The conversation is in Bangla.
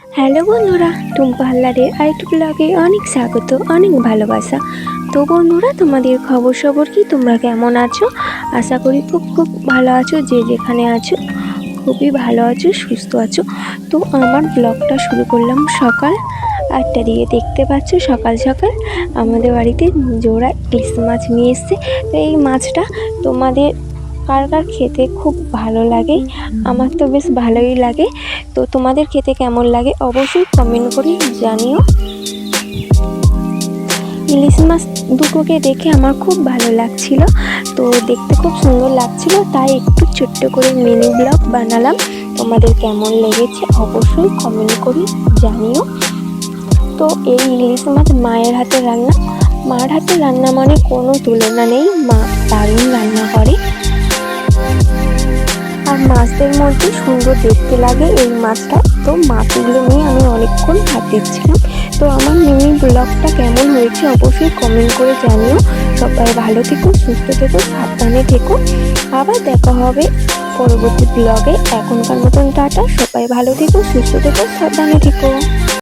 হ্যালো বন্ধুরা, টুম্পা হালদারের আরেকটু ব্লগে অনেক স্বাগত, অনেক ভালোবাসা। তো বন্ধুরা, তোমাদের খবর সবর কি? তোমরা কেমন আছো? আশা করি খুব খুব ভালো আছো। যে যেখানে আছো খুবই ভালো আছো, সুস্থ আছো। তো আমার ব্লগটা শুরু করলাম সকাল 8টা দিয়ে। দেখতে পাচ্ছ সকাল সকাল আমাদের বাড়িতে জোড়া ইলিশ মাছ নিয়ে এসছে। তো এই মাছটা তোমাদের কার কার খেতে খুব ভালো লাগে? আমার তো বেশ ভালোই লাগে। তো তোমাদের খেতে কেমন লাগে অবশ্যই কমেন্ট করে জানিও। ইলিশ মাছ দুটোকে দেখে আমার খুব ভালো লাগছিল, তো দেখতে খুব সুন্দর লাগছিল, তাই একটু ছোট্ট করে মিনি ব্লগ বানালাম। তোমাদের কেমন লেগেছে অবশ্যই কমেন্ট করে জানিও। তো এই ইলিশ মাছ মায়ের হাতে রান্না, মার হাতে রান্না মানে কোনো তুলনা নেই, মা দারুণ রান্না করে। আর মাছদের মধ্যে সুন্দর দেখতে লাগে এই মাছটা। তো মাছগুলো নিয়ে আমি অনেকক্ষণ ভাত দিচ্ছিলাম। তো আমার মিনি ব্লগটা কেমন হয়েছে অবশ্যই কমেন্ট করে জানিও। সবাই ভালো থেকো, সুস্থ থেকো, সাবধানে থেকো। আবার দেখা হবে পরবর্তী ব্লগে। এখনকার মতন টাটা। সবাই ভালো থেকো, সুস্থ থেকো, সাবধানে থেকো।